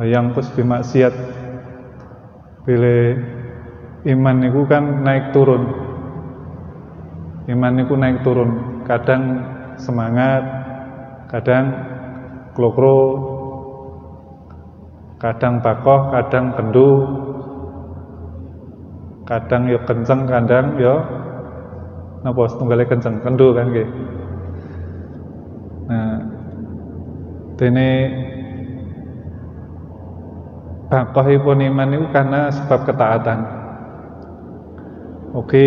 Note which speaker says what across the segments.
Speaker 1: yang kus bimaksiat. Pilih iman niku kan naik turun. Iman niku naik turun. Kadang semangat, kadang klokro, kadang bakoh, kadang kendu, kadang yo kenceng, kadang yo napa setunggalnya kenceng, kendu kan nggih. Nah, dene bakohipun iman itu karena sebab ketaatan. Oke,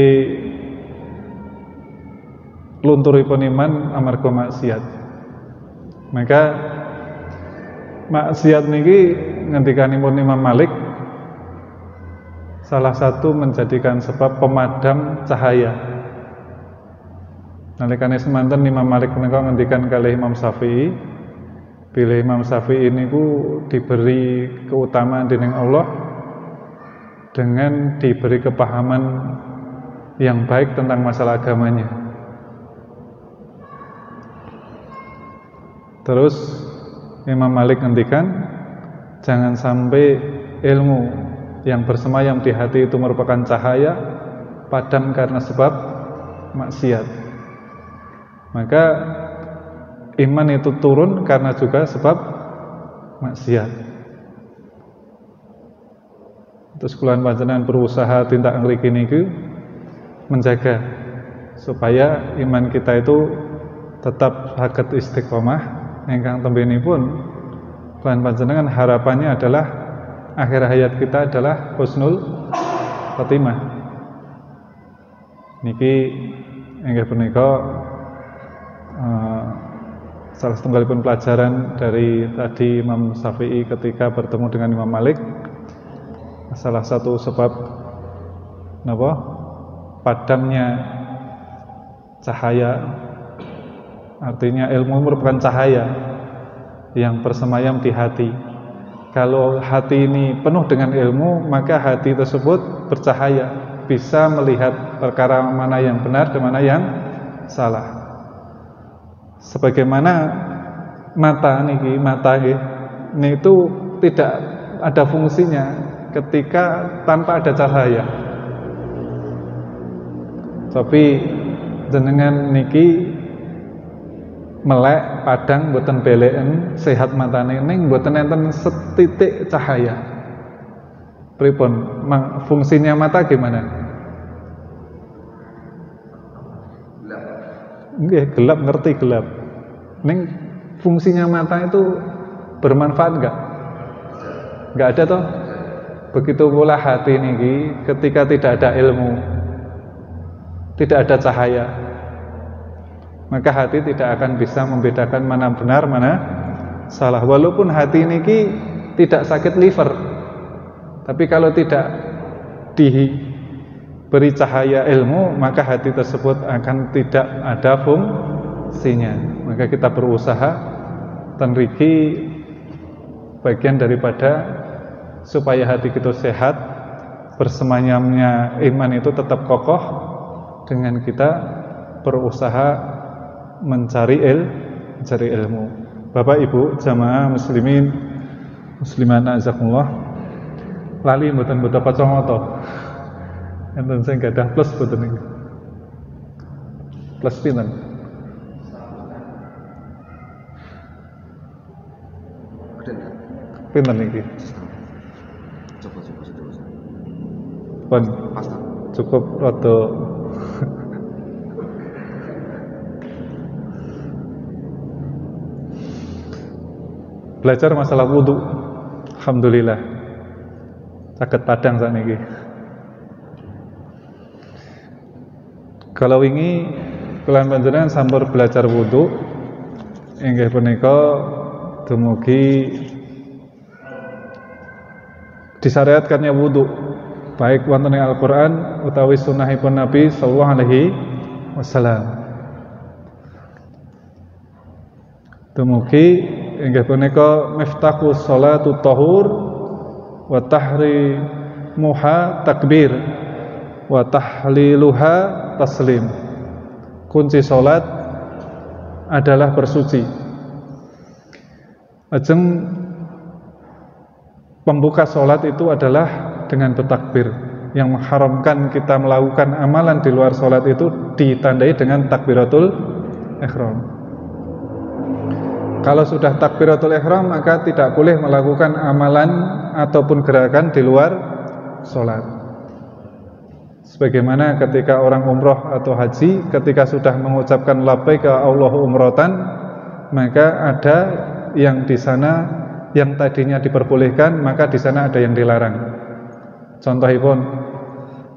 Speaker 1: lunturipun iman amarga maksiat. Maka maksiat niki ngendikanipun Imam Malik salah satu menjadikan sebab pemadam cahaya. Nalikane semanten Imam Malik menika ngendikan kalih Imam Syafi'i, pilih Imam Syafi'i niku diberi keutamaan dening Allah dengan diberi kepahaman yang baik tentang masalah agamanya. Terus Imam Malik ngendikan, jangan sampai ilmu yang bersemayam di hati itu merupakan cahaya padam karena sebab maksiat. Maka iman itu turun karena juga sebab maksiat. Terus kula panjenengan berusaha tindak ngriki niku menjaga supaya iman kita itu tetap saged istiqomah ingkang tembinipun kula panjenengan harapannya adalah akhir hayat kita adalah husnul khotimah. Niki inggih punika salah setunggalipun pelajaran dari tadi Imam Syafi'i ketika bertemu dengan Imam Malik. Salah satu sebab napa padamnya cahaya, artinya ilmu merupakan cahaya yang bersemayam di hati. Kalau hati ini penuh dengan ilmu, maka hati tersebut bercahaya, bisa melihat perkara mana yang benar dan mana yang salah. Sebagaimana mata niki, ini itu tidak ada fungsinya ketika tanpa ada cahaya. Tapi jenengan niki melek padang mboten beleken, sehat matane ning mboten enten setitik cahaya. Pripun fungsinya mata gimana? Nggih, gelap, ngerti gelap. Ning fungsinya mata itu bermanfaat enggak? Enggak ada toh? Begitu pula hati niki ketika tidak ada ilmu, tidak ada cahaya, maka hati tidak akan bisa membedakan mana benar, mana salah. Walaupun hati niki tidak sakit liver, tapi kalau tidak diberi cahaya ilmu, maka hati tersebut akan tidak ada fungsinya. Maka kita berusaha tenriki bagian daripada supaya hati kita sehat, bersemayamnya iman itu tetap kokoh dengan kita berusaha mencari ilmu. Bapak Ibu jamaah muslimin muslimat azakumullah, lali mboten kacamata. Enten sing gadah plus mboten iki. Plus pinten? Pinten iki? Pun cukup rada belajar masalah wudu. Alhamdulillah saged padang sakniki. Kalau wingi kula panjenengan sampun belajar wudu inggih punika dumugi disyariatkannya wudu baik wonten ing Al-Qur'an utawi sunnahipun Nabi sallallahu alaihi wasallam. Dumugi inggih punika miftahu sholatu tahur wa tahrimuha takbir wa tahliluha taslim. Kunci salat adalah bersuci. Ajeng pembuka sholat itu adalah dengan bertakbir. Yang mengharamkan kita melakukan amalan di luar sholat itu ditandai dengan takbiratul ihram. Kalau sudah takbiratul ihram, maka tidak boleh melakukan amalan ataupun gerakan di luar sholat. Sebagaimana ketika orang umroh atau haji, ketika sudah mengucapkan labbaika Allahu umratan, maka ada yang di sana yang tadinya diperbolehkan, maka di sana ada yang dilarang. Contohipun,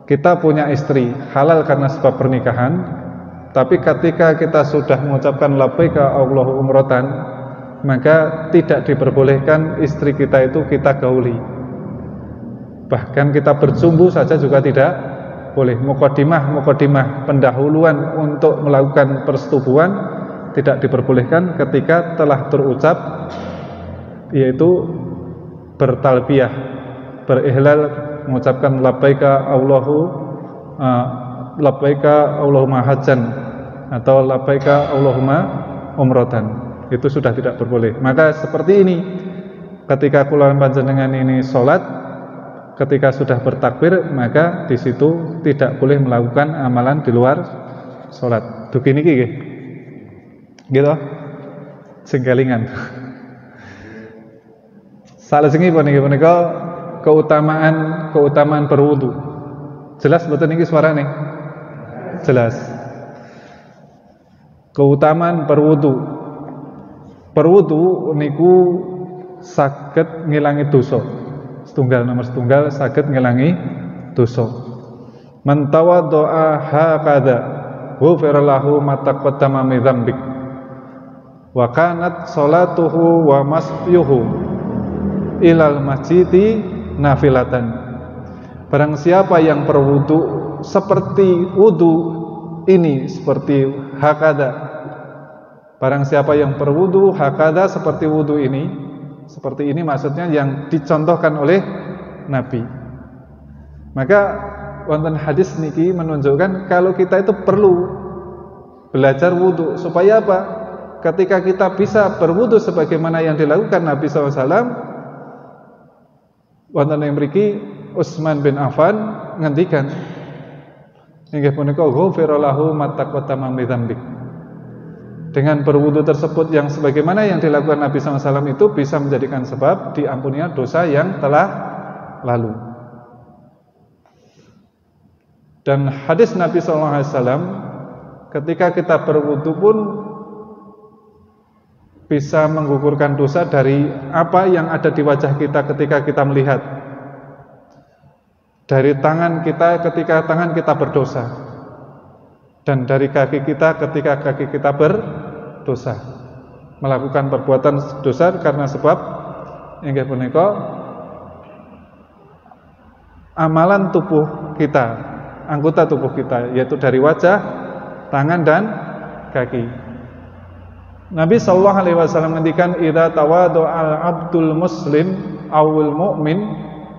Speaker 1: kita punya istri halal karena sebab pernikahan, tapi ketika kita sudah mengucapkan labbaika Allahu umratan, maka tidak diperbolehkan istri kita itu kita gauli. Bahkan kita bercumbu saja juga tidak boleh. Mukadimah pendahuluan untuk melakukan persetubuhan tidak diperbolehkan ketika telah terucap, yaitu bertalbiyah, berihlal, mengucapkan labbaika Allahumma hajjan atau labbaika Allahumma umratan. Itu sudah tidak berboleh. Maka seperti ini, ketika kula panjenengan ini sholat, ketika sudah bertakbir, maka di situ tidak boleh melakukan amalan di luar sholat. Dugi niki nggih. Gitu. Sing kelingan. Salajengipun niki punika keutamaan berwudu. Jelas mboten niki suarane? Jelas. Keutamaan berwudu. Berwudu niku saged ngilangi dosa. Nomor setunggal saged ngilangi dosa. Man tawaddo'a hakadha ghufira lahu ma taqaddama min dzambik. Wa kanat salatuhu wa masyuhu ilal masjidi nafilatan. Barang siapa yang berwudu seperti wudu ini, seperti hakada. Barang siapa yang berwudu hakada seperti wudu ini, seperti ini maksudnya yang dicontohkan oleh Nabi. Maka wonten hadis niki menunjukkan kalau kita itu perlu belajar wudu supaya apa? Ketika kita bisa berwudu sebagaimana yang dilakukan Nabi SAW, wonten yang mriki Utsman bin Affan ngendikan inggih punika ghufira lahu ma taqaddama min dzambik. Dengan berwudu tersebut yang sebagaimana yang dilakukan Nabi SAW itu bisa menjadikan sebab diampuninya dosa yang telah lalu. Dan hadis Nabi SAW, ketika kita berwudu pun bisa menggugurkan dosa dari apa yang ada di wajah kita ketika kita melihat, dari tangan kita ketika tangan kita berdosa, dan dari kaki kita ketika kaki kita berdosa, melakukan perbuatan dosa karena sebab inggih punika amalan tubuh kita, anggota tubuh kita, yaitu dari wajah, tangan dan kaki. Nabi sallallahu alaihi wasallam ngendikan idza tawaddu'al abdul muslim awil mu'min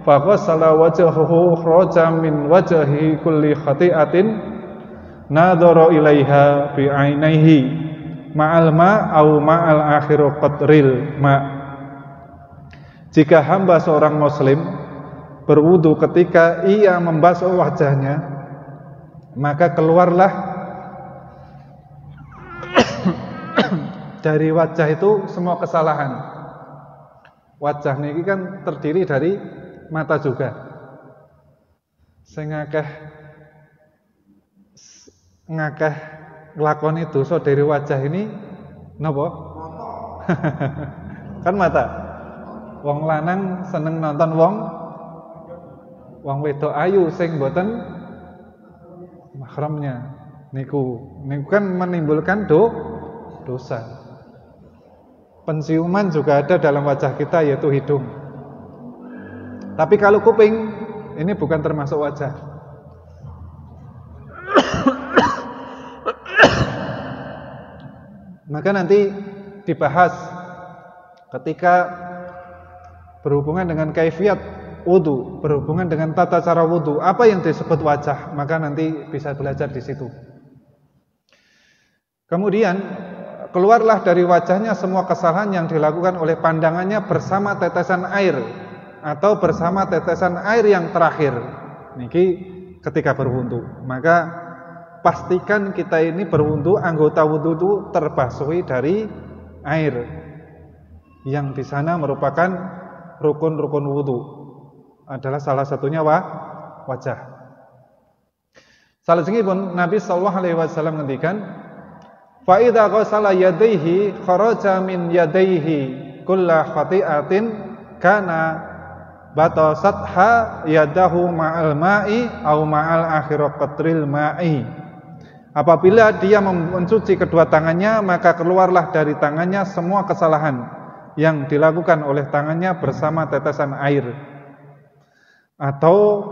Speaker 1: faqasala wajhahu kharaja min wajhi kulli khati'atin nadhara ilaiha bi ainaihi ma'al ma au ma'al akhiru qadril ma. Jika hamba seorang muslim berwudu ketika ia membasuh wajahnya, maka keluarlah dari wajah itu semua kesalahan. Wajah niki kan terdiri dari mata juga. Sing ngakeh nglakoni dosa dari wajah ini napa? Kan mata. Wong lanang seneng nonton wong wedok ayu sing mboten mahramnya. Niku kan menimbulkan dosa. Penciuman juga ada dalam wajah kita, yaitu hidung. Tapi kalau kuping, ini bukan termasuk wajah. Maka nanti dibahas ketika berhubungan dengan kaifiat wudu, berhubungan dengan tata cara wudu, apa yang disebut wajah, maka nanti bisa belajar di situ. Kemudian keluarlah dari wajahnya semua kesalahan yang dilakukan oleh pandangannya bersama tetesan air atau bersama tetesan air yang terakhir. Niki ketika berwudu. Maka pastikan kita ini berwudu, anggota wudu itu terbasuhi dari air yang di sana merupakan rukun-rukun wudu. Adalah salah satunya wajah. Salajengipun Nabi sallallahu alaihi wasallam ngendikan, fa idza ghasala yadayhi kharaja min yadayhi kullu khati'atin kana batasatha yadahu ma'al ma'i au ma'al akhir qatril ma'i. Apabila dia mencuci kedua tangannya, maka keluarlah dari tangannya semua kesalahan yang dilakukan oleh tangannya bersama tetesan air atau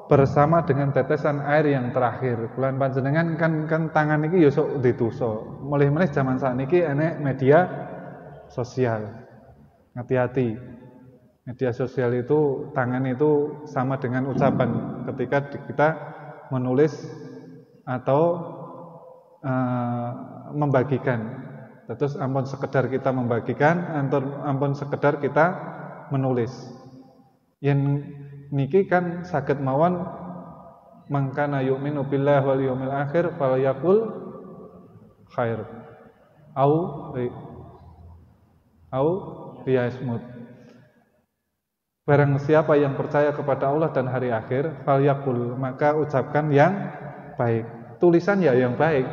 Speaker 1: bersama dengan tetesan air yang terakhir. Kulan panjenengan kan tangan iki ya sok dituso. Mulih-mulih zaman sakniki enek media sosial. Hati-hati. Media sosial itu tangan itu sama dengan ucapan ketika kita menulis atau membagikan. Terus ampun sekedar kita membagikan, ampun sekedar kita menulis. Yang niki kan saged mawon mangkana yu'minu billahi wal yaumil akhir falyaqul khair au liyasmut. Barang siapa yang percaya kepada Allah dan hari akhir, falyaqul, maka ucapkan yang baik. Tulisan ya yang baik.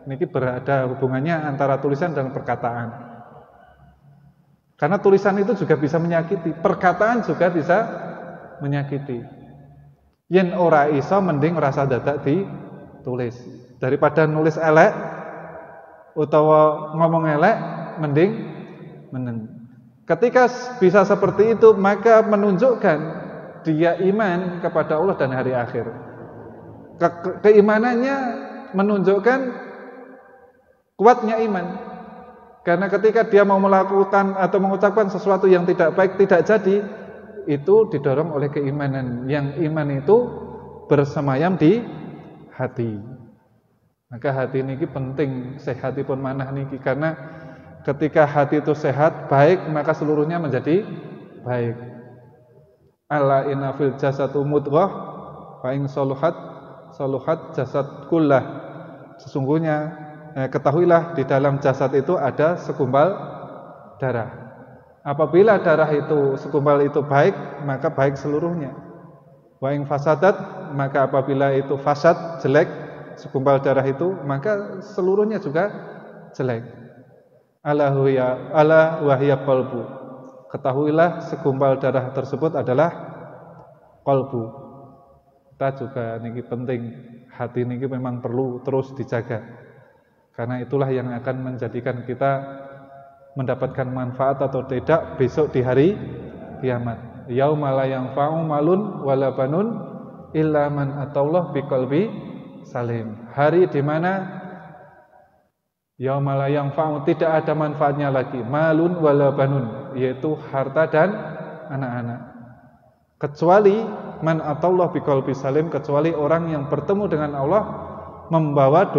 Speaker 1: Niki berada hubungannya antara tulisan dan perkataan. Karena tulisan itu juga bisa menyakiti, perkataan juga bisa menyakiti. Yen ora iso mending rasa dadak ditulis. Daripada nulis elek utawa ngomong elek mending meneng. Ketika bisa seperti itu, maka menunjukkan dia iman kepada Allah dan hari akhir. Keimanannya menunjukkan kuatnya iman. Karena ketika dia mau melakukan atau mengucapkan sesuatu yang tidak baik, tidak jadi, itu didorong oleh keimanan. Yang iman itu bersemayam di hati. Maka hati niki penting, sehatipun manah niki, karena ketika hati itu sehat, baik, maka seluruhnya menjadi baik. Ala inna fil jasadu mudghah fa in saluhat jasad kullah. Sesungguhnya ketahuilah di dalam jasad itu ada segumpal darah. Apabila darah itu segumpal itu baik, maka baik seluruhnya. Wa in fasadat, maka apabila itu fasad, jelek, segumpal darah itu, maka seluruhnya juga jelek. Ala wahya qalbu. Ketahuilah segumpal darah tersebut adalah qalbu. Kita juga niki penting, hati niki memang perlu terus dijaga. Karena itulah yang akan menjadikan kita mendapatkan manfaat atau tidak besok di hari kiamat. Yauma la yanfa'u malun wala banun illa man atallah biqalbi salim. Hari di mana yauma la yanfa'u tidak ada manfaatnya lagi, malun wala banun, yaitu harta dan anak-anak. Kecuali man atallah biqalbi salim, kecuali orang yang bertemu dengan Allah membawa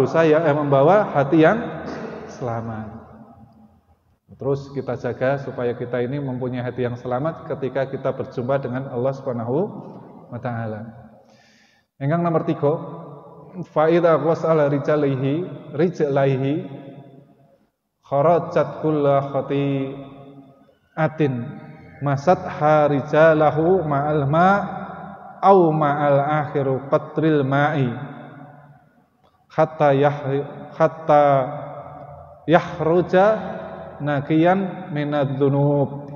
Speaker 1: membawa hati yang selamat. Terus kita jaga supaya kita ini mempunyai hati yang selamat ketika kita berjumpa dengan Allah Subhanahu wa taala. Ingkang nomor 3, fa idza ghasala rijlaihi kharajat kullu khati'atin masat harijalahu ma'al ma' au ma'al akhiru qatril ma'i hatta yahruja naqiyan minadz-dzunub.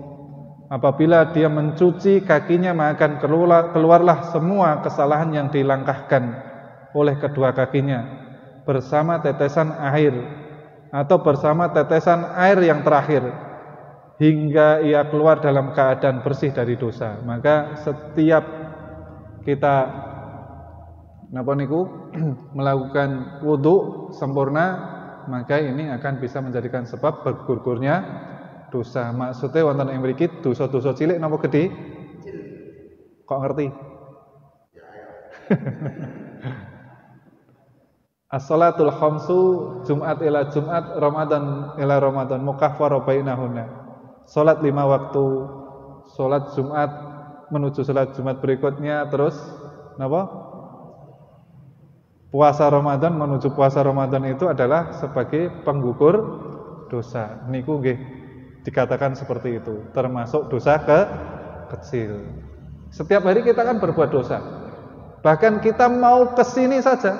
Speaker 1: Apabila dia mencuci kakinya, maka akan keluarlah semua kesalahan yang dilangkahkan oleh kedua kakinya bersama tetesan air atau bersama tetesan air yang terakhir, hingga ia keluar dalam keadaan bersih dari dosa. Maka setiap kita melakukan wudu sempurna, maka ini akan bisa menjadikan sebab bergugurnya dosa. Maksudnya wonten ing mriki dosa-dosa cilik napa gedhe? Kok ngerti? As-salatul khamsu Jumat ila Jumat, Ramadan ila Ramadan, mukaffara bainahunna. Salat 5 waktu, salat Jumat menuju sholat Jumat berikutnya, terus apa? Puasa Ramadan menuju puasa Ramadan itu adalah sebagai penggugur dosa. Niku nggih dikatakan seperti itu, termasuk dosa kecil. Setiap hari kita kan berbuat dosa. Bahkan kita mau kesini saja.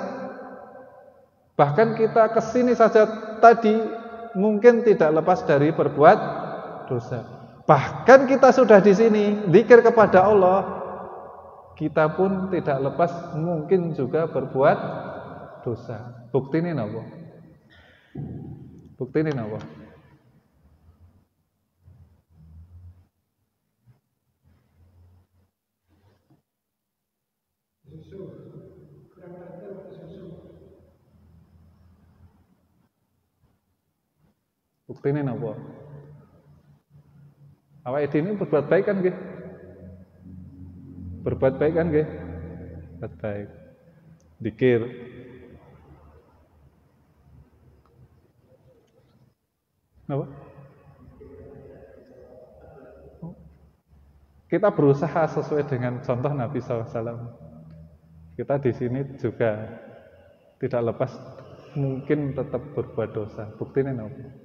Speaker 1: Bahkan kita kesini saja tadi mungkin tidak lepas dari berbuat dosa. Bahkan kita sudah di sini zikir kepada Allah, kita pun tidak lepas mungkin juga berbuat dosa. Bukti ini apa? Bukti ini apa? Bukti ini apa? Awake dhewe berbuat baik kan nggih? Berbuat baik kan nggih? Berbuat baik. Zikir. Apa? Kita berusaha sesuai dengan contoh Nabi SAW. Kita di sini juga tidak lepas mungkin tetap berbuat dosa. Buktinya apa?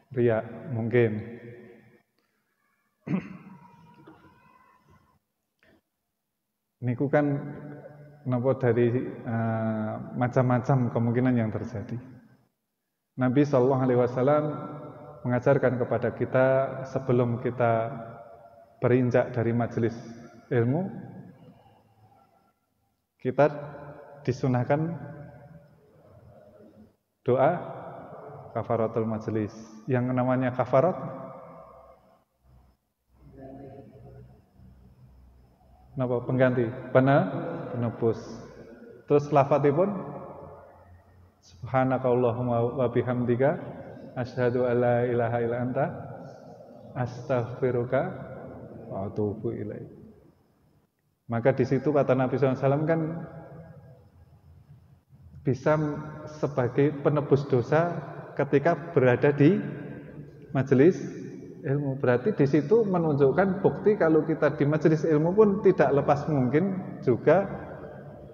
Speaker 1: Ria mungkin. Niku kan napa dari macam-macam kemungkinan yang terjadi. Nabi SAW mengajarkan kepada kita sebelum kita berinjak dari majelis ilmu, kita disunahkan doa kafaratul majelis. Yang namanya kafarat napa? Pengganti, penebus. Terus lafadzipun subhanakallahumma wa bihamdika asyhadu alla ilaha illa anta astaghfiruka wa atubu ilaik. Maka di situ kata Nabi SAW kan bisa sebagai penebus dosa ketika berada di majelis ilmu. Berarti di situ menunjukkan bukti kalau kita di majelis ilmu pun tidak lepas mungkin juga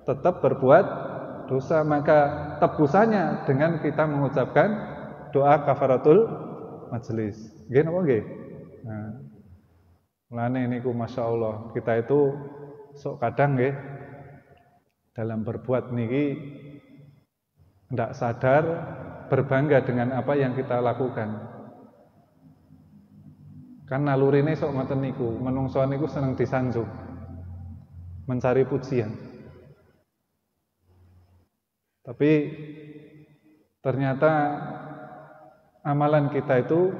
Speaker 1: tetap berbuat dosa. Maka tebusannya dengan kita mengucapkan doa kafaratul majelis. Nggih napa nggih? Nah, mulane niku masyaallah kita itu sok kadang nggih dalam berbuat niki ndak sadar berbangga dengan apa yang kita lakukan. Kan nalurine sok ngoten niku, menungso niku seneng disanjung, mencari pujian. Tapi ternyata amalan kita itu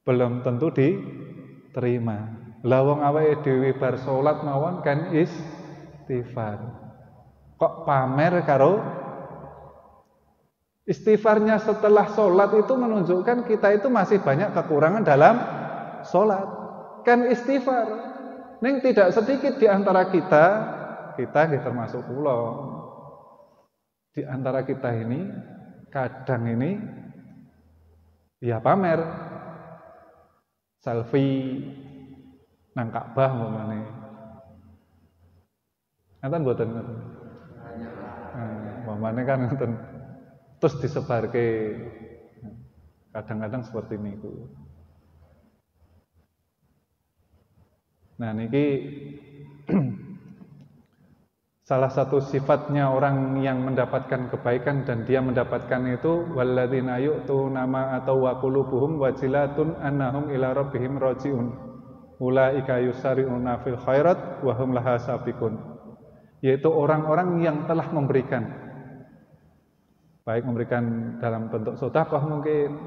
Speaker 1: belum tentu diterima. Lah wong awake dhewe bar salat mawon kan istighfar. Kok pamer karo istighfarnya setelah sholat itu menunjukkan kita itu masih banyak kekurangan dalam sholat. Kan istighfar. Ning tidak sedikit di antara kita termasuk kula. Di antara kita ini kadang ini ya pamer. Selfie nang Ka'bah umpamane. Ngaten mboten? Umpamane kan ngoten. Terus disebarke, kadang-kadang seperti niku. Nah niki salah satu sifatnya orang yang mendapatkan kebaikan dan dia mendapatkan itu walladzina yu'tuna ma atau wa qulubuhum wajilatun annahum ila rabbihim raji'un ulaika yusari'una fil khairat wa hum laha sabiqun. Yaitu orang-orang yang telah memberikan, baik memberikan dalam bentuk sedekah mungkin,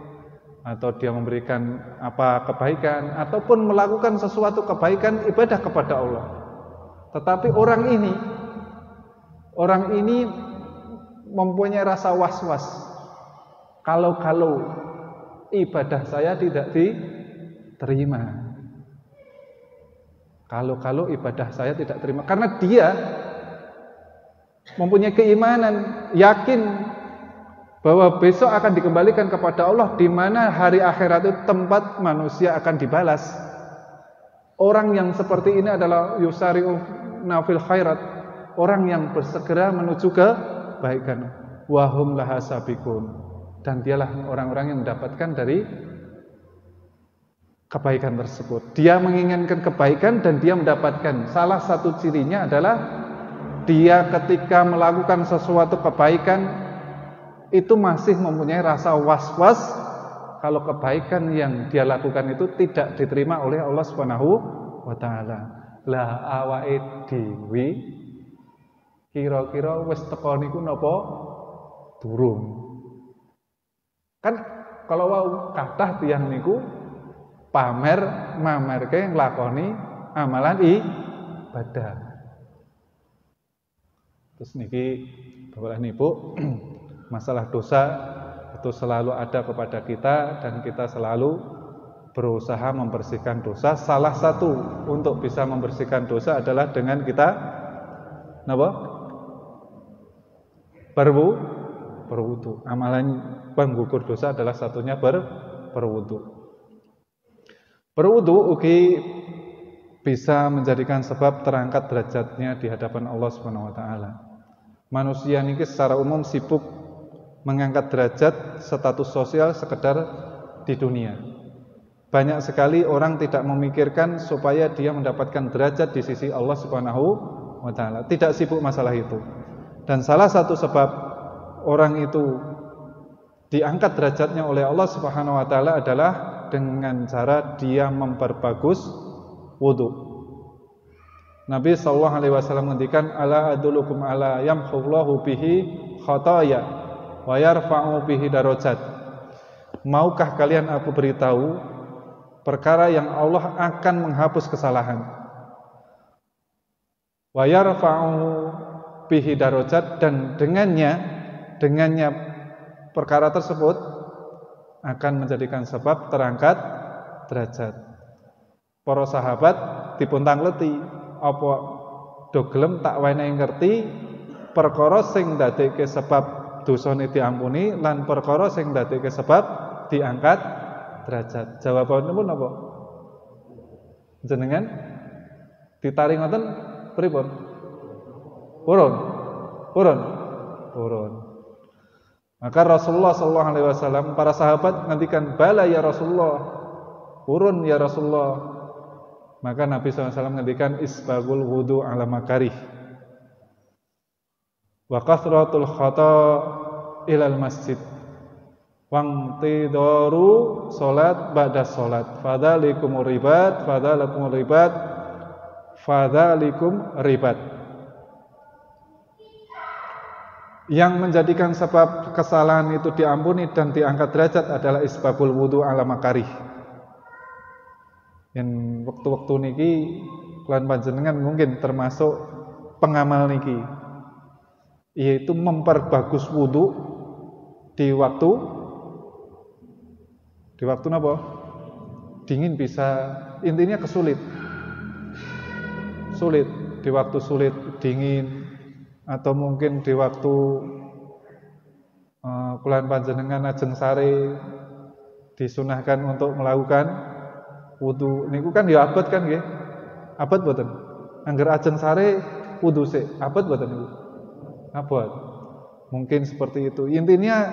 Speaker 1: atau dia memberikan apa kebaikan, ataupun melakukan sesuatu kebaikan ibadah kepada Allah. Tetapi orang ini mempunyai rasa was-was. Kalau ibadah saya tidak diterima, Kalau ibadah saya tidak terima, karena dia mempunyai keimanan, yakin bahwa besok akan dikembalikan kepada Allah, di mana hari akhirat itu tempat manusia akan dibalas. Orang yang seperti ini adalah yusari'una fil khairat, orang yang bersegera menuju kebaikan. Wahum laha sabiqun, dan dialah orang-orang yang mendapatkan dari kebaikan tersebut. Dia menginginkan kebaikan dan dia mendapatkan. Salah satu cirinya adalah dia ketika melakukan sesuatu kebaikan itu masih mempunyai rasa was-was kalau kebaikan yang dia lakukan itu tidak diterima oleh Allah Subhanahu wa taala. Lah awake dhewe kira-kira wis teko niku napa durung? Kan kalau wau kathah tiyang niku mamerke nglakoni amalan ibadah. Terus niki Bapak dan Ibu, masalah dosa itu selalu ada kepada kita dan kita selalu berusaha membersihkan dosa. Salah satu untuk bisa membersihkan dosa adalah dengan kita napa? Berwudu. Amalan penggugur dosa adalah satunya berwudu. Berwudu bisa menjadikan sebab terangkat derajatnya di hadapan Allah Subhanahu wa taala. Manusia ini secara umum sibuk mengangkat derajat status sosial sekedar di dunia. Banyak sekali orang tidak memikirkan supaya dia mendapatkan derajat di sisi Allah Subhanahu wa taala. Tidak sibuk masalah itu. Dan salah satu sebab orang itu diangkat derajatnya oleh Allah Subhanahu wa taala adalah dengan cara dia memperbagus wudu. Nabi sallallahu alaihi wasallam menghentikan, ala adulukum ala yamhullahu bihi khataya wa yarfa'u bihi darajat. Maukah kalian aku beritahu perkara yang Allah akan menghapus kesalahan? Wa yarfa'u bihi darajat, dan dengannya perkara tersebut akan menjadikan sebab terangkat derajat. Para sahabat dipuntang leti, apa do gelem tak wenehi ngerti perkara sing ndadekke sebab dosane diampuni lan perkara sing ndadekke sebab diangkat derajat. Jawabanipun apa? Jenengan ditaring ngoten pripun? Purun. Maka Rasulullah SAW, para sahabat ngantikan, bala ya Rasulullah, purun ya Rasulullah. Maka Nabi SAW ngantikan, isbagul wudu ala makarih wa kathratul khata ilal masjid wangtidaru solat ba'da solat fadhalikum ribat. Yang menjadikan sebab kesalahan itu diampuni dan diangkat derajat adalah isbabul wudu ala makarih. Yang waktu-waktu niki lan panjenengan mungkin termasuk pengamal niki, yaitu memperbagus wudu di waktu napa? Dingin bisa, intinya sulit di waktu sulit, dingin, atau mungkin di waktu kulan panjenengan ajeng sare disunahkan untuk melakukan wudu niku kan ya abot kan nggih. Abot mboten? Angger ajeng sare wudu sik, abot mboten niku? Abot. Mungkin seperti itu. Intinya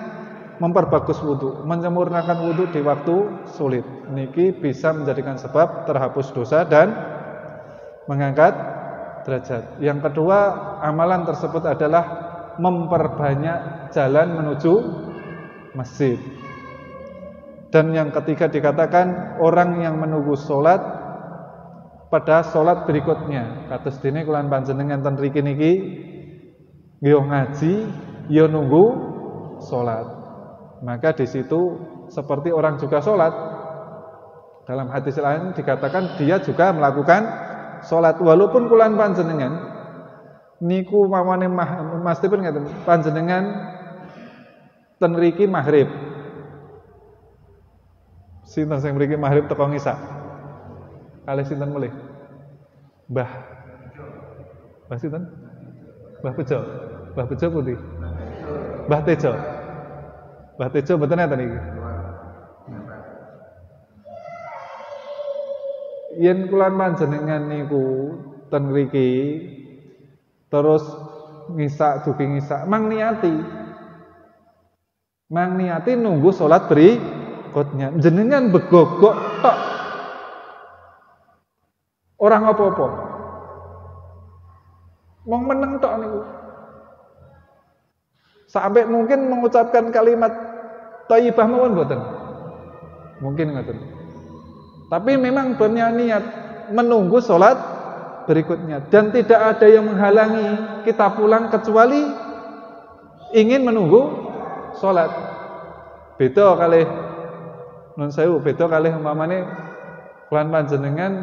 Speaker 1: memperbagus wudu, menyempurnakan wudu di waktu sulit. Niki bisa menjadikan sebab terhapus dosa dan mengangkat derajat. Yang kedua, amalan tersebut adalah memperbanyak jalan menuju masjid. Dan yang ketiga dikatakan orang yang menunggu sholat pada sholat berikutnya. Kados dene kulan panjenengan ten mriki niki yo ngaji, yo nunggu sholat. Maka di situ seperti orang juga sholat. Dalam hadis lain dikatakan dia juga melakukan sholat, walaupun kulan panjenengan niku mawane mastipun ngaten panjenengan ten mriki maghrib. Sinten sing mriki maghrib teko ngisa? Kalih sinten mulih? Mbah. Mbah sinten? Mbah Bejo. Mbah Bejo putih. Mbah Tejo. Mbah Tejo mboten enten iki. Yen kula panjenengan niku ten mriki terus ngisak dugi ngisak mang niati nunggu salat berikutnya jenengan begogok tok orang apa-apa mong meneng tok niku sampai mungkin mengucapkan kalimat thayyibah mawon mboten mungkin ngoten tapi memang punya niat menunggu salat berikutnya dan tidak ada yang menghalangi kita pulang kecuali ingin menunggu salat. Beda kalih nun sewu beda kalih umpamane lan panjenengan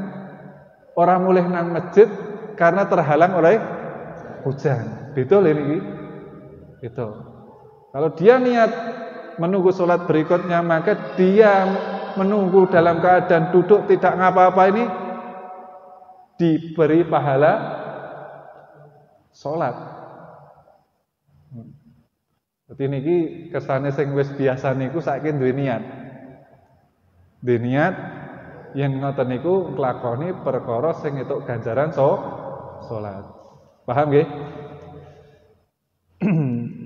Speaker 1: ora mulih nang masjid karena terhalang oleh hujan. Beda lho niki. Beda. Kalau dia niat menunggu salat berikutnya maka dia menunggu dalam keadaan duduk tidak ngapa-apa ini diberi pahala salat. Berarti niki kersane sing wis biasa niku saiki duwe niat. Duwe niat yen ngoten niku nglakoni perkara sing entuk ganjaran salat. Paham nggih?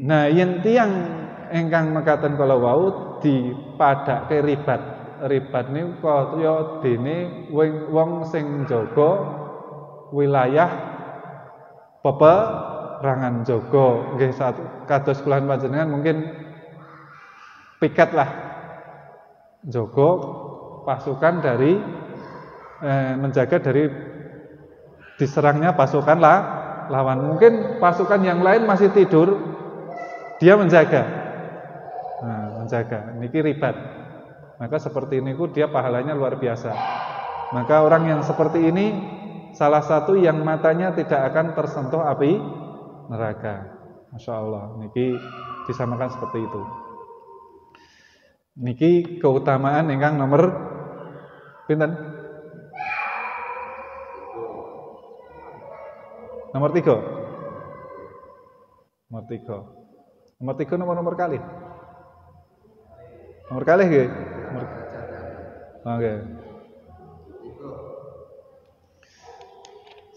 Speaker 1: Nah, yen tiyang ingkang mekaten kala wau dipadhake ribat niku kaya dene wong sing jaga wilayah peperangan jaga nggih kados kula panjenengan mungkin piket lah jaga pasukan dari menjaga dari diserangnya pasukan lawan mungkin pasukan yang lain masih tidur dia menjaga niki ribat maka seperti ini dia pahalanya luar biasa maka orang yang seperti ini salah satu yang matanya tidak akan tersentuh api neraka. Masya Allah, niki disamakan seperti itu. Niki keutamaan ingkang nomor pinten? Nomor 3. Nomor 3 nomor kali. Nomor kali nggih. Oke.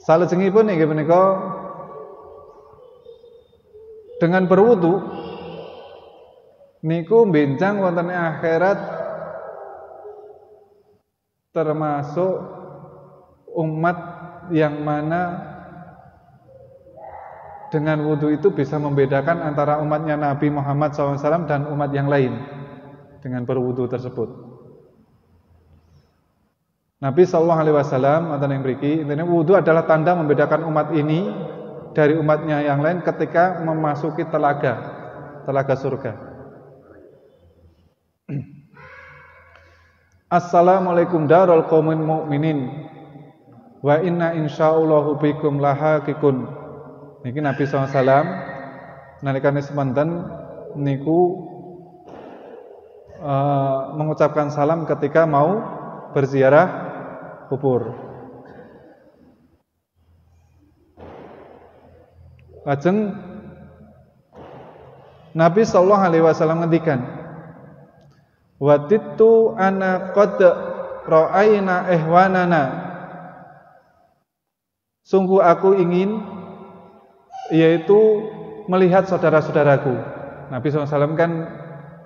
Speaker 1: Salajengipun inggih menika dengan berwudu niku benjang wonten akhirat termasuk umat yang mana dengan wudu itu bisa membedakan antara umatnya Nabi Muhammad SAW dan umat yang lain dengan berwudu tersebut. Nabi SAW mantan yang mriki intine wudu adalah tanda membedakan umat ini dari umatnya yang lain ketika memasuki telaga surga. Assalamualaikum darul qaumin mu'minin wa inna insyaallahu bikum lahaqiqun. Niki Nabi SAW nalikane semanten niku mengucapkan salam ketika mau berziarah kubur. Lajeng Nabi sallallahu alaihi wasallam ngendikan, "Watitu ana qad ra'aina ihwanana." Sungguh aku ingin yaitu melihat saudara-saudaraku. Nabi SAW kan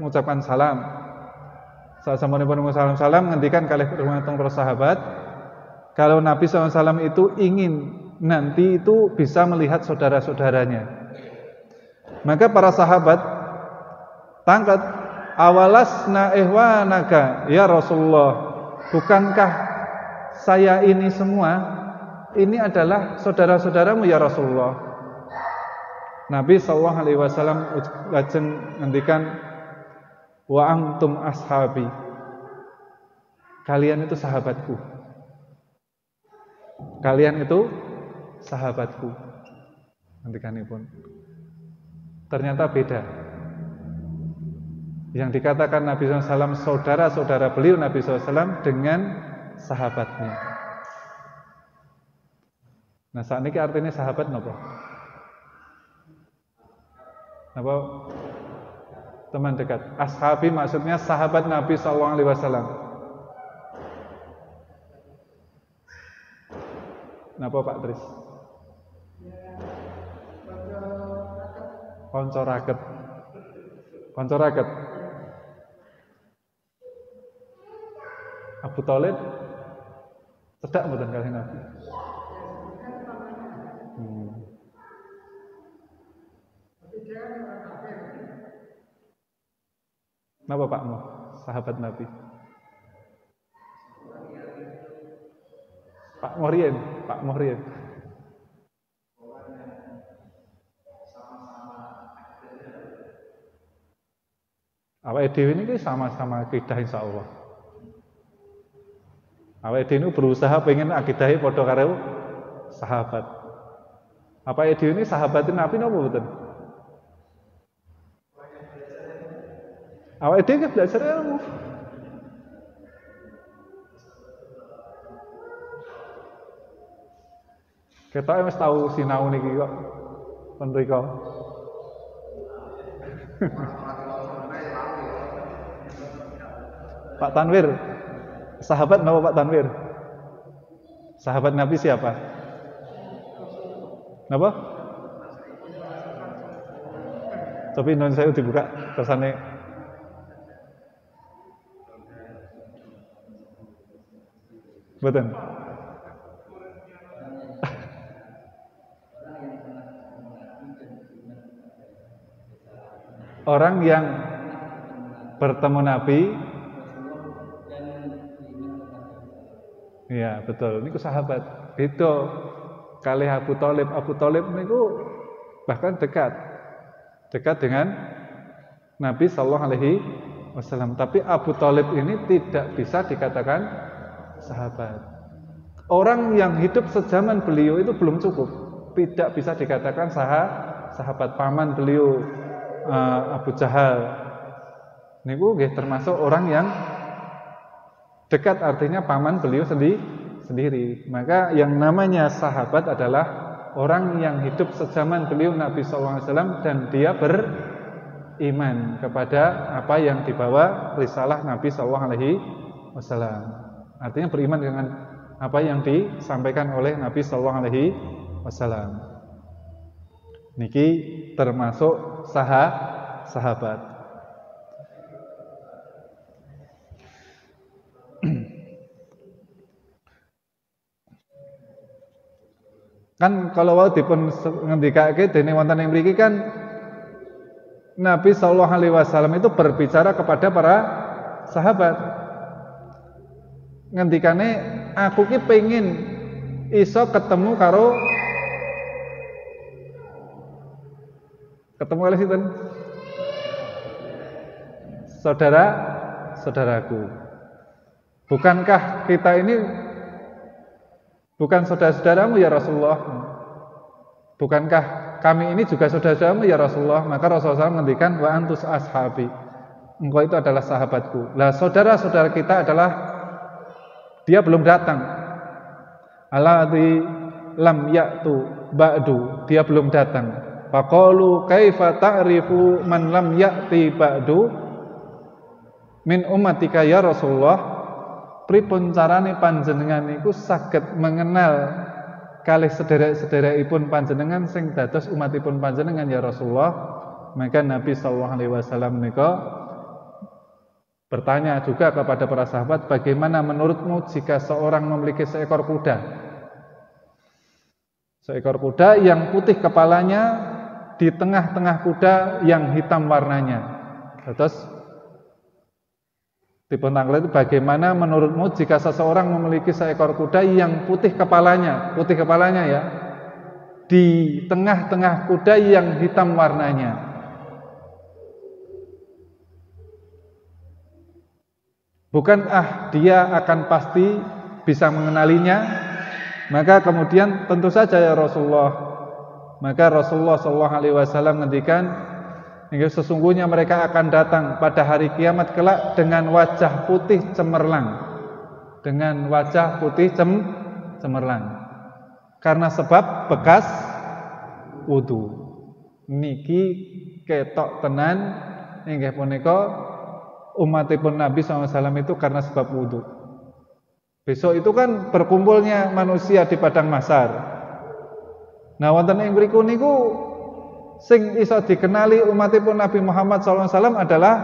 Speaker 1: mengucapkan salam. Sasampunipun mengucapkan salam ngendikan kalih rumateng para sahabat, kalau Nabi SAW itu ingin nanti itu bisa melihat saudara-saudaranya. Maka para sahabat tangkat awalasna ihwanaka ya Rasulullah, bukankah saya ini semua ini adalah saudara-saudaramu ya Rasulullah. Nabi sallallahu alaihi wasallam lajeng ngendikan wa antum ashabi, kalian itu sahabatku. Kalian itu sahabatku. Ngendikanipun. Ternyata beda. Yang dikatakan Nabi SAW saudara-saudara beliau Nabi SAW dengan sahabatnya. Nah, saat ini artinya sahabat napa? Napa? Teman dekat. Ashabi maksudnya sahabat Nabi sallallahu alaihi wasallam. Napa Pak Tris? Konco raket. Konco raket. Abu Thalib cedak mboten kalih Nabi. Napa Pak Mo? Sahabat Nabi. Pak Morien. Awake dhewe niki sama-sama akidah insyaallah. Awake dhewe berusaha pengen akidahe padha karo sahabat. Awake dhewe ini sahabatin Nabi napa mboten? Awake dhewe belajar ilmu. Kita wis tahu sinau niki kok mriko. Pak Tanwir, sahabat napa Pak Tanwir? Sahabat Nabi siapa? Napa? Tapi non saya dibuka kersane. Betul. Orang yang bertemu Nabi. Iya, betul. Niku sahabat. Itu kali Abu Thalib. Abu Thalib niku bahkan dekat dengan Nabi sallallahu alaihi wasallam. Tapi Abu Thalib ini tidak bisa dikatakan sahabat. Orang yang hidup sezaman beliau itu belum cukup. Tidak bisa dikatakan sahabat. Paman beliau Abu Jahal niku nggih termasuk orang yang dekat, artinya paman beliau sendiri. Maka yang namanya sahabat adalah orang yang hidup sezaman beliau Nabi SAW dan dia beriman kepada apa yang dibawa risalah Nabi SAW. Artinya beriman dengan apa yang disampaikan oleh Nabi SAW. Niki termasuk sahabat. Kan kalau wau dipun ngendikake dene wonten ing mriki kan Nabi sallallahu alaihi wasallam itu berbicara kepada para sahabat. Ngendikane aku ki pengin iso ketemu oleh sinten? Saudaraku. Bukankah kita ini bukan saudara-saudaramu ya Rasulullah? Bukankah kami ini juga saudara-saudaramu ya Rasulullah? Maka Rasulullah SAW menghentikan wa antus ashabi. Engkau itu adalah sahabatku. Lah saudara-saudara kita adalah dia belum datang. Alladzi lam ya'tu ba'du. Dia belum datang. Faqalu kaifa ta'rifu man lam ya'ti ba'du min ummatika ya Rasulullah? Pripun carane panjenengan niku saged mengenal kalih sederek-sederekipun panjenengan sing dados umatipun panjenengan ya Rasulullah? Maka Nabi sallallahu alaihi wasallam nika bertanya juga kepada para sahabat, bagaimana menurutmu jika seorang memiliki seekor kuda? Seekor kuda yang putih kepalanya, di tengah-tengah kuda yang hitam warnanya. Terus dipun tanglet itu bagaimana menurutmu jika seseorang memiliki seekor kuda yang putih kepalanya ya, di tengah-tengah kuda yang hitam warnanya. Bukan dia akan pasti bisa mengenalinya? Maka kemudian tentu saja ya Rasulullah. Maka Rasulullah SAW ngendikan, sesungguhnya mereka akan datang pada hari kiamat kelak dengan wajah putih cemerlang. Dengan wajah putih cemerlang. karena sebab bekas wudu. Niki ketok tenan inggih punika umatipun Nabi SAW itu karena sebab wudu. Besok itu kan berkumpulnya manusia di padang mahsyar. Nah, wonten ing mriku niku sing iso dikenali umatipun Nabi Muhammad SAW adalah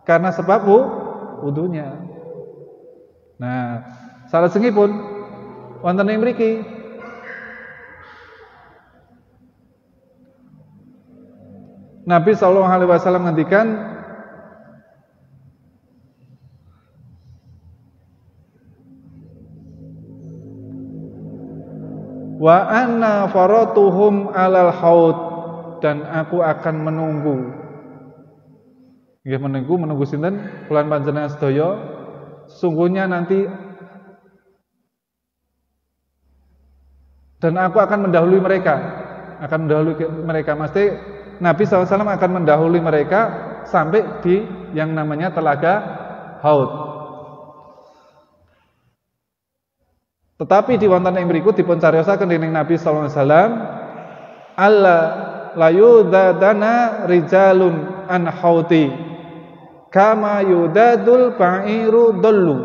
Speaker 1: karena sebab wudunya. Nah, salajengipun wonten ing mriki Nabi SAW ngendikan wa anna faratuhum alal haud, dan aku akan menunggu. Nggih menunggu sinten? Kula panjenengan sedaya. Sungguhnya nanti dan aku akan mendahului mereka. Mesti Nabi SAW akan mendahului mereka sampai di yang namanya telaga haud. Tetapi di wonten ing mriku dipun cariosaken dening Nabi sallallahu alaihi wasallam, alla layudadana rijalun an hauti kama yudadul ba'iru dallu.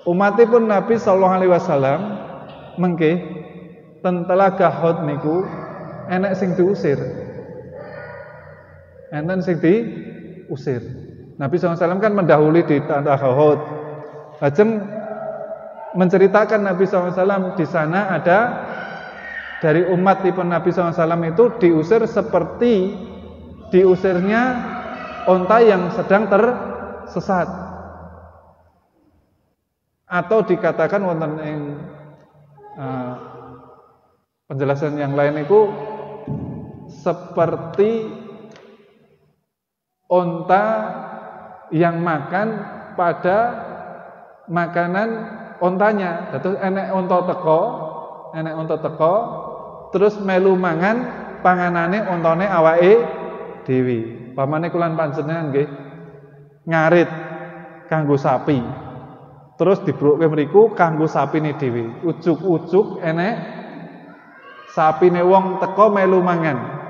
Speaker 1: Umatipun Nabi sallallahu alaihi wasallam mengke ten telaga haud niku enek sing diusir. Enten sing diusir. Nabi sallallahu alaihi wasallam kan mendahului di telaga haud. Lajeng menceritakan Nabi SAW di sana ada dari umat tipe Nabi SAW itu diusir seperti diusirnya onta yang sedang tersesat, atau dikatakan wonten ing penjelasan yang lain itu seperti onta yang makan pada makanan ontanya. Terus enek onta teko terus melu mangan panganane ontane awake dhewe. Pamane kula panjenengan nggih ngarit kanggo sapi. Terus dibruke mriku kanggo sapine dhewe. Ujug-ujug enek sapine wong teko melu mangan.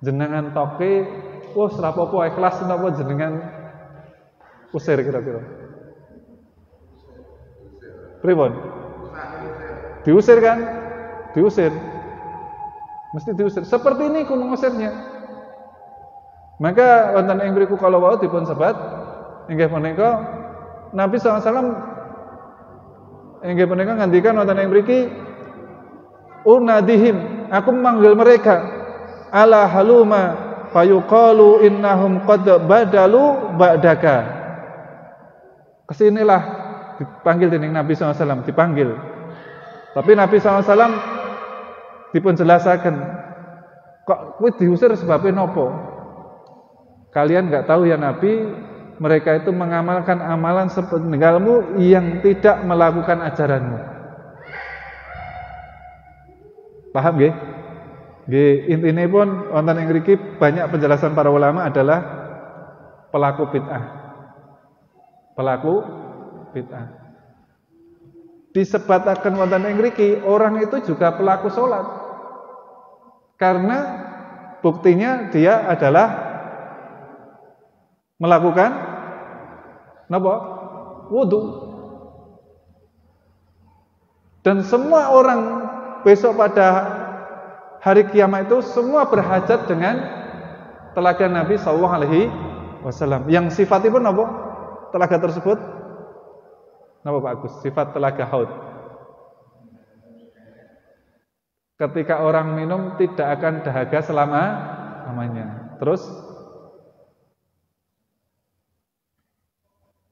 Speaker 1: Jenengan toke, wis ora apa-apa ikhlas napa jenengan usir kira-kira? Pripun? Diusir kan? Diusir. Mesti diusir. Seperti ini kudu ngusirnya. Maka wonten ing mriku kala wau dipun sebat inggih punika Nabi SAW inggih punika ngandikan wonten ing mriki unadihim, aku memanggil mereka ala haluma fayuqalu innahum qad badalu ba'daka. Kesinilah dipanggil dening Nabi SAW, dipanggil. Tapi Nabi SAW dipun jelasaken, kok kuwi diusir sebabnya nopo? Kalian nggak tahu ya Nabi, mereka itu mengamalkan amalan sepeninggalmu yang tidak melakukan ajaranmu. Paham nggih? Nggih, intine pun wonten ing mriki banyak penjelasan para ulama adalah pelaku bid'ah. Pelaku bid'ah. Disebataken wonten ing mriki orang itu juga pelaku sholat, karena buktinya dia adalah melakukan napa? Wudu. Dan semua orang besok pada hari kiamat itu semua berhajat dengan telaga Nabi sallallahu alaihi wasallam. Yang sifatipun napa? Telaga tersebut napa Pak Agus? Sifat telaga haud. Ketika orang minum tidak akan dahaga selama-lamanya. Terus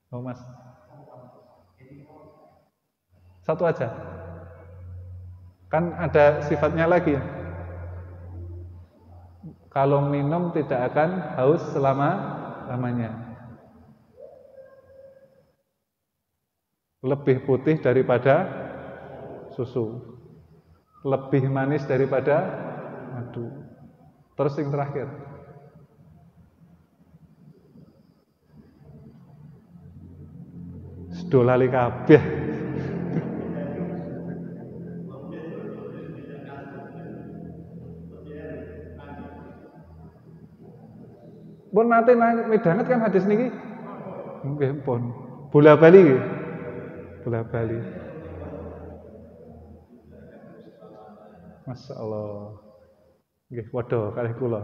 Speaker 1: Mas. Satu aja. Kan ada sifatnya lagi. Kalau minum tidak akan haus selama-lamanya. Lebih putih daripada susu, lebih manis daripada madu. Terus yang terakhir, sedolali kabeh. Pun nate midhanget kan hadis niki? Nggih pun. Bola-bali nggih. Bola-bali. Masya Allah. Nggih padha kalih kula.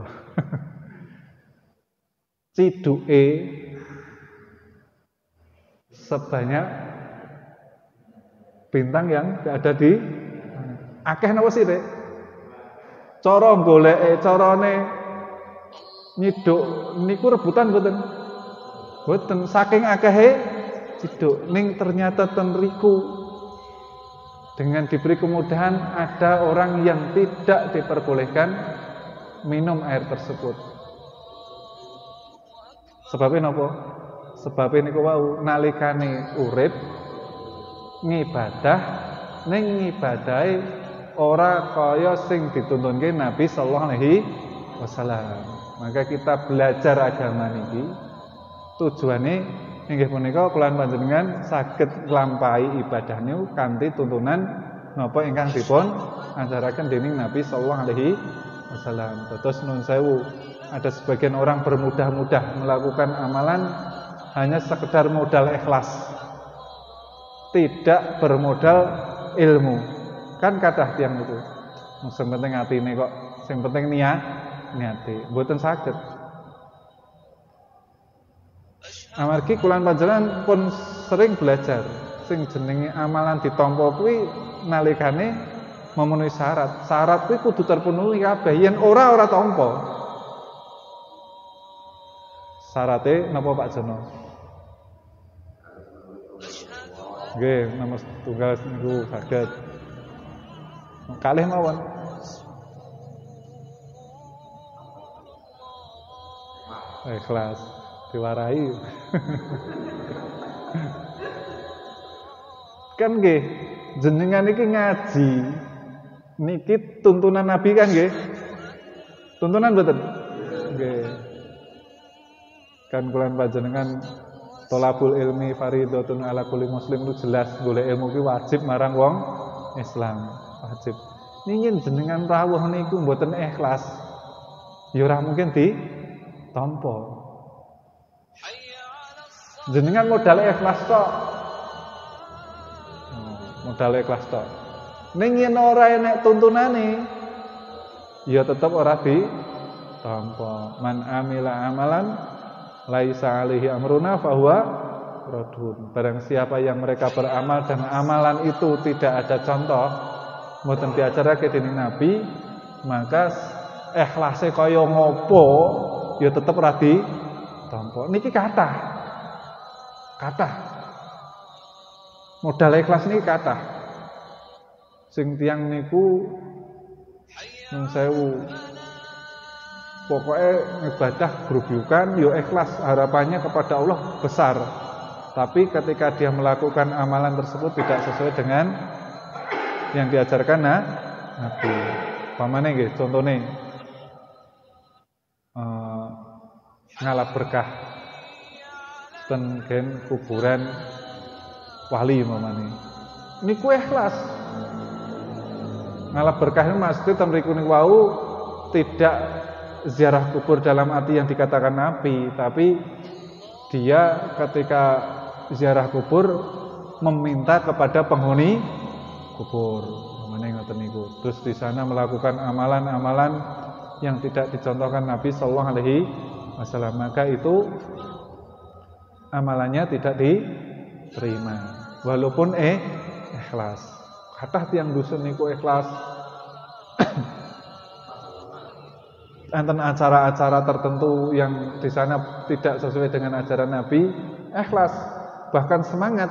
Speaker 1: Ciduke sebanyak bintang yang ada di akeh napa sih, Dek? Cara goleke, carane nyiduk niku rebutan mboten? Mboten, saking akehe ciduk ning ternyata ten riku dengan diberi kemudahan ada orang yang tidak diperbolehkan minum air tersebut. Sebabnya napa? Sebabnya niku wau nalikane urip ngibadah ning ngibadahe ora kaya sing dituntunke Nabi sallallahu alaihi wasallam. Maka kita belajar agama niki tujuane inggih punika kula panjenengan saged nglampahi ibadah niku kanthi tuntunan napa ingkang dipun ajaraken dening Nabi sallallahu alaihi wasallam. Terus nun sewu, ada sebagian orang bermudah-mudah melakukan amalan hanya sekedar modal ikhlas, tidak bermodal ilmu. Kan kathah tiyang niku. Sing penting atine kok, sing penting niate. Mboten saged. Amargi kula panjenengan pun sering belajar sing jenenge amalan ditampa kuwi nalikane memenuhi syarat. Syarat kuwi kudu terpenuhi kabeh. Yen ora tampa. Syarate napa Pak Jono? Nggih, nomor tunggal niku saged. Kalih mawon. Ikhlas diwarai. Kan nggih, jenengan iki ngaji. Niki tuntunan Nabi kan nggih? Tuntunan mboten? Nggih. Kan kula panjenengan thalabul ilmi fardhatun ala kulli muslim itu jelas golek ilmu ki wajib marang wong Islam, wajib. Ningin jenengan rawuh niku mboten ikhlas. Ya ora mungkin ditampa. Jenengan modal ikhlas tok. Modal ikhlas tok. Ning yen ora enek tuntunane ya tetep ora ditampa. Man amila amalan laisa alaihi amruna fahuwa radun. Barang siapa yang mereka beramal dan amalan itu tidak ada contoh mboten diajarake dening Nabi, maka ikhlase kaya ngopo ya tetep ora ditampa. Niki kathah modal ikhlas niki kathah sing tiyang niku nun sewu pokoknya ibadah berujukan ya ikhlas, harapannya kepada Allah besar. Tapi ketika dia melakukan amalan tersebut tidak sesuai dengan yang diajarkan Nabi. Pamane nggih contone ngalap berkah ten gen kuburan wali mamane. Niku ikhlas. Ngalap berkah itu maksudnya ten mriku niku wau tidak ziarah kubur dalam arti yang dikatakan Nabi, tapi dia ketika ziarah kubur meminta kepada penghuni kubur. Mana ngoten niku. Terus di sana melakukan amalan-amalan yang tidak dicontohkan Nabi sallallahu alaihi wasallam, maka itu amalannya tidak diterima walaupun ikhlas. Kathah tiyang dusun niku ikhlas. Enten acara-acara tertentu yang di sana tidak sesuai dengan ajaran Nabi, ikhlas, bahkan semangat.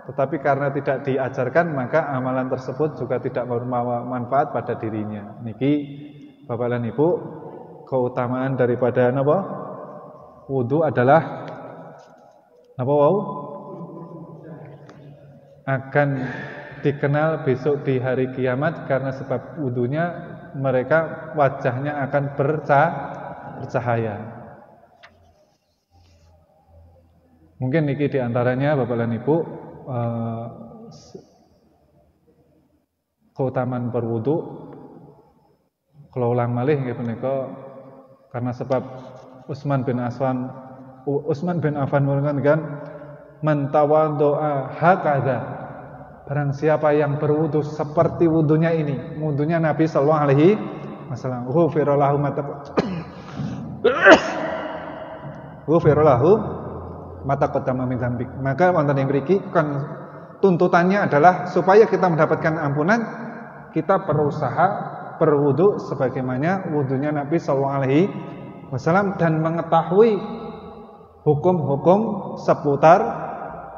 Speaker 1: Tetapi karena tidak diajarkan, maka amalan tersebut juga tidak membawa manfaat pada dirinya. Niki Bapak dan Ibu, keutamaan daripada napa? Wudu adalah napa wau? Akan dikenal besok di hari kiamat karena sebab wudunya mereka wajahnya akan bercahaya. Mungkin niki diantaranya Bapak dan Ibu keutamaan berwudu. Kalau ulang malih nggih punika karena sebab Utsman bin Affan mengatakan, "Man tawaddo'a hakadha." Barang siapa yang berwudu seperti wudunya ini, wudunya Nabi sallallahu alaihi wasallam, ghufira lahu mata qaddama min dzambik. Maka wonten ing mriki tuntutannya adalah supaya kita mendapatkan ampunan, kita berusaha berwudu sebagaimana wudunya Nabi sallallahu alaihi wasallam dan mengetahui hukum-hukum seputar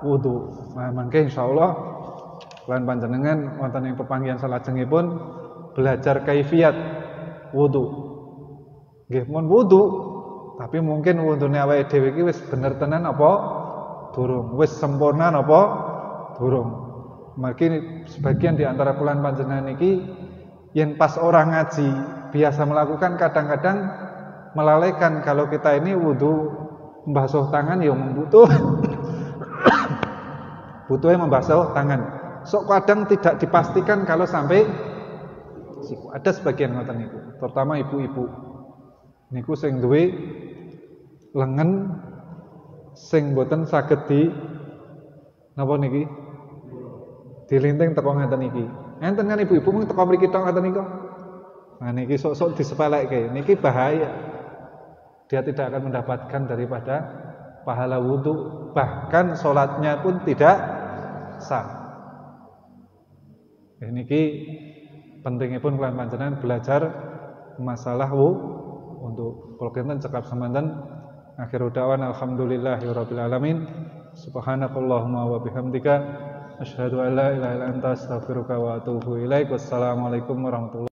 Speaker 1: wudu. Nah, mangke insyaallah lan panjenengan wonten ing pepanggihan salajengipun belajar kaifiyat wudu. Nggih, mun wudu, tapi mungkin wudune awake dhewe iki wis bener tenan apa durung? Wis sempurna apa durung? Mungkin sebagian di antara kula panjenengan iki yen pas orang ngaji biasa melakukan, kadang-kadang melalaikan kalau kita ini wudu membasuh tangan ya membutuh butuhnya membasuh tangan. Sok kadang tidak dipastikan kalau sampai siku. Ada sebagian ngoten niku, terutama ibu-ibu. Niku sing duwe lengan sing boten saged di napa niki? Dilinting teko ngaten iki. Enten kan ibu-ibu mung teko mriki tok ngaten niku. Nah niki sok-sok disepelekke. Niki bahaya. Dia tidak akan mendapatkan daripada pahala wudu, bahkan sholatnya pun tidak sah. Niki pentingnya pun kalian panjenengan belajar masalah untuk kalau kita cekap semanten. Akhirul da'wana alhamdulillahirabbil alamin. Subhanakallahumma wa bihamdika asyhadu an la ilaha illa anta astaghfiruka wa atubu ilaik. Wassalamualaikum warahmatullahi wabarakatuh.